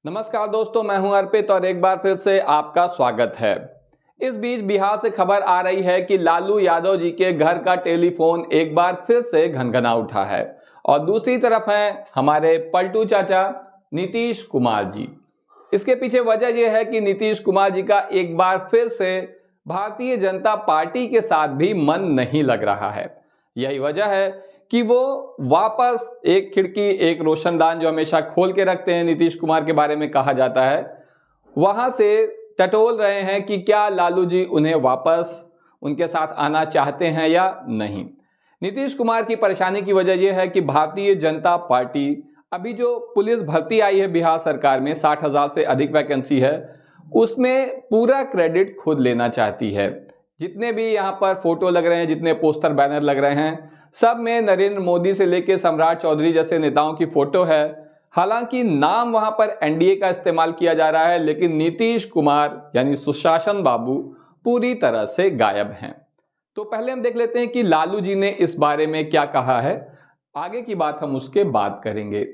नमस्कार दोस्तों, मैं हूं अर्पित और एक बार फिर से आपका स्वागत है। इस बीच बिहार से खबर आ रही है कि लालू यादव जी के घर का टेलीफोन एक बार फिर से घनघना उठा है और दूसरी तरफ हैं हमारे पलटू चाचा नीतीश कुमार जी। इसके पीछे वजह यह है कि नीतीश कुमार जी का एक बार फिर से भारतीय जनता पार्टी के साथ भी मन नहीं लग रहा है। यही वजह है कि वो वापस एक खिड़की एक रोशनदान जो हमेशा खोल के रखते हैं नीतीश कुमार के बारे में कहा जाता है, वहां से टटोल रहे हैं कि क्या लालू जी उन्हें वापस उनके साथ आना चाहते हैं या नहीं। नीतीश कुमार की परेशानी की वजह यह है कि भारतीय जनता पार्टी अभी जो पुलिस भर्ती आई है बिहार सरकार में 60,000 से अधिक वैकेंसी है, उसमें पूरा क्रेडिट खुद लेना चाहती है। जितने भी यहाँ पर फोटो लग रहे हैं, जितने पोस्टर बैनर लग रहे हैं, सब में नरेंद्र मोदी से लेकर सम्राट चौधरी जैसे नेताओं की फोटो है। हालांकि नाम वहां पर एनडीए का इस्तेमाल किया जा रहा है, लेकिन नीतीश कुमार यानी सुशासन बाबू पूरी तरह से गायब हैं। तो पहले हम देख लेते हैं कि लालू जी ने इस बारे में क्या कहा है, आगे की बात हम उसके बाद करेंगे।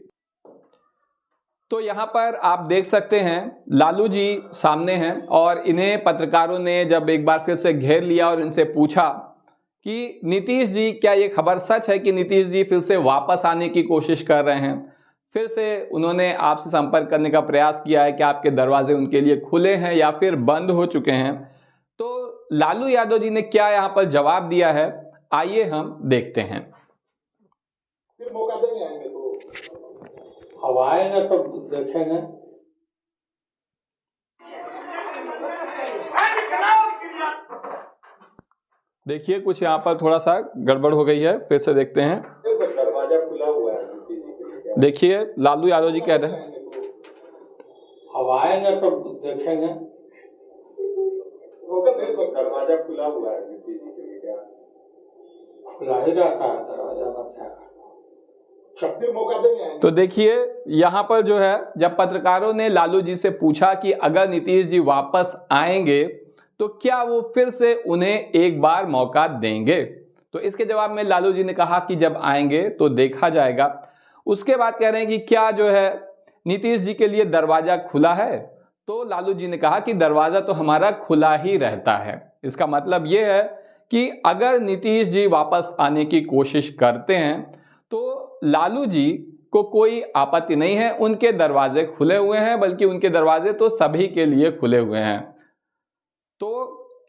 तो यहाँ पर आप देख सकते हैं लालू जी सामने हैं और इन्हें पत्रकारों ने जब एक बार फिर से घेर लिया और इनसे पूछा कि नीतीश जी, क्या ये खबर सच है कि नीतीश जी फिर से वापस आने की कोशिश कर रहे हैं? फिर से उन्होंने आपसे संपर्क करने का प्रयास किया है कि आपके दरवाजे उनके लिए खुले हैं या फिर बंद हो चुके हैं। तो लालू यादव जी ने क्या यहाँ पर जवाब दिया है, आइए हम देखते हैं। फिर मौका देंगे, आएंगे तो अब आएंगे तो देखेंगे। देखिए कुछ यहाँ पर थोड़ा सा गड़बड़ हो गई है, फिर से देखते हैं। दरवाजा खुला हुआ है। देखिए लालू यादव जी कह रहे हैं अब आएंगे तो देखेंगे। दरवाजा खुला हुआ है, खुला ही रहता है दरवाजा का। मौका देंगे। तो देखिए यहाँ पर जो है, जब पत्रकारों ने लालू जी से पूछा कि अगर नीतीश जी वापस आएंगे तो क्या वो फिर से उन्हें एक बार मौका देंगे, तो इसके जवाब में लालू जी ने कहा कि जब आएंगे तो देखा जाएगा। उसके बाद कह रहे हैं कि क्या जो है नीतीश जी के लिए दरवाजा खुला है, तो लालू जी ने कहा कि दरवाजा तो हमारा खुला ही रहता है। इसका मतलब यह है कि अगर नीतीश जी वापस आने की कोशिश करते हैं तो लालू जी को कोई आपत्ति नहीं है, उनके दरवाजे खुले हुए हैं, बल्कि उनके दरवाजे तो सभी के लिए खुले हुए हैं। तो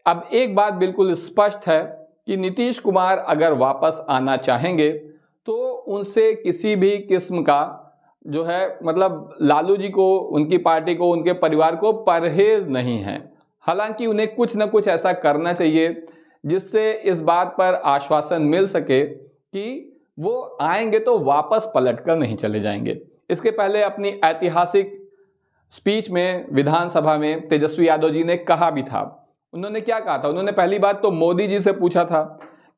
अब एक बात बिल्कुल स्पष्ट है कि नीतीश कुमार अगर वापस आना चाहेंगे तो उनसे किसी भी किस्म का जो है मतलब लालू जी को, उनकी पार्टी को, उनके परिवार को परहेज नहीं है। हालांकि उन्हें कुछ न कुछ ऐसा करना चाहिए जिससे इस बात पर आश्वासन मिल सके कि वो आएंगे तो वापस पलटकर नहीं चले जाएंगे। इसके पहले अपनी ऐतिहासिक स्पीच में विधानसभा में तेजस्वी यादव जी ने कहा भी था। उन्होंने क्या कहा था? उन्होंने पहली बात तो मोदी जी से पूछा था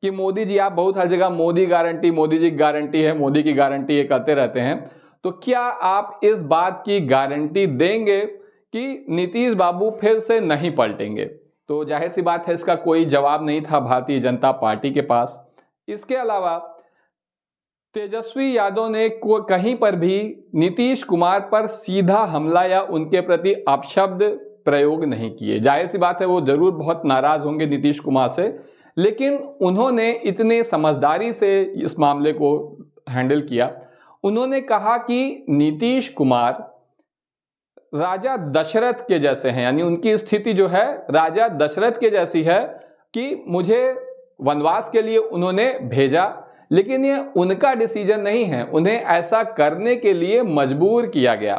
कि मोदी जी, आप बहुत हर जगह मोदी गारंटी, मोदी जी की गारंटी है, मोदी की गारंटी ये करते रहते हैं, तो क्या आप इस बात की गारंटी देंगे कि नीतीश बाबू फिर से नहीं पलटेंगे? तो जाहिर सी बात है इसका कोई जवाब नहीं था भारतीय जनता पार्टी के पास। इसके अलावा तेजस्वी यादव ने कहीं पर भी नीतीश कुमार पर सीधा हमला या उनके प्रति अपशब्द प्रयोग नहीं किए। जाहिर सी बात है वो जरूर बहुत नाराज होंगे नीतीश कुमार से, लेकिन उन्होंने इतने समझदारी से इस मामले को हैंडल किया। उन्होंने कहा कि नीतीश कुमार राजा दशरथ के जैसे हैं, यानी उनकी स्थिति जो है राजा दशरथ के जैसी है कि मुझे वनवास के लिए उन्होंने भेजा, लेकिन ये उनका डिसीजन नहीं है, उन्हें ऐसा करने के लिए मजबूर किया गया।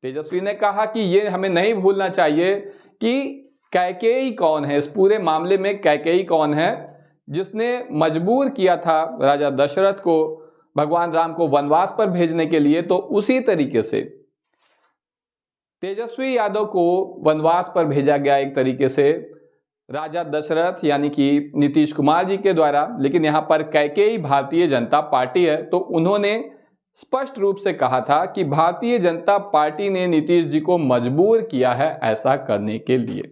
तेजस्वी ने कहा कि ये हमें नहीं भूलना चाहिए कि कैकेयी कौन है, इस पूरे मामले में कैकेयी कौन है जिसने मजबूर किया था राजा दशरथ को भगवान राम को वनवास पर भेजने के लिए। तो उसी तरीके से तेजस्वी यादव को वनवास पर भेजा गया एक तरीके से राजा दशरथ यानी कि नीतीश कुमार जी के द्वारा, लेकिन यहाँ पर कैकेयी भारतीय जनता पार्टी है। तो उन्होंने स्पष्ट रूप से कहा था कि भारतीय जनता पार्टी ने नीतीश जी को मजबूर किया है ऐसा करने के लिए।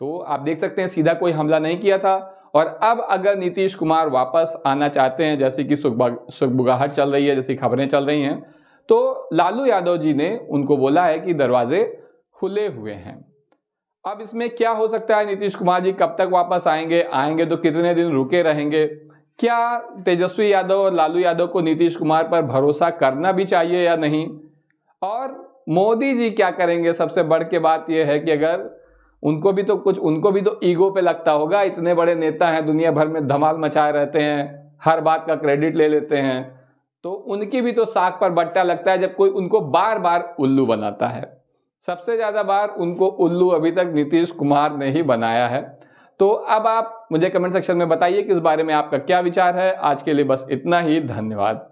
तो आप देख सकते हैं सीधा कोई हमला नहीं किया था। और अब अगर नीतीश कुमार वापस आना चाहते हैं, जैसे कि सुगबुगाहट चल रही है, जैसी खबरें चल रही हैं, तो लालू यादव जी ने उनको बोला है कि दरवाजे खुले हुए हैं। अब इसमें क्या हो सकता है, नीतीश कुमार जी कब तक वापस आएंगे तो कितने दिन रुके रहेंगे? क्या तेजस्वी यादव और लालू यादव को नीतीश कुमार पर भरोसा करना भी चाहिए या नहीं? और मोदी जी क्या करेंगे? सबसे बढ़ के बात यह है कि अगर उनको भी तो ईगो पे लगता होगा, इतने बड़े नेता हैं, दुनिया भर में धमाल मचाए रहते हैं, हर बात का क्रेडिट ले लेते हैं, तो उनकी भी तो साख पर बट्टा लगता है जब कोई उनको बार बार उल्लू बनाता है। सबसे ज्यादा बार उनको उल्लू अभी तक नीतीश कुमार ने ही बनाया है। तो अब आप मुझे कमेंट सेक्शन में बताइए कि इस बारे में आपका क्या विचार है। आज के लिए बस इतना ही, धन्यवाद।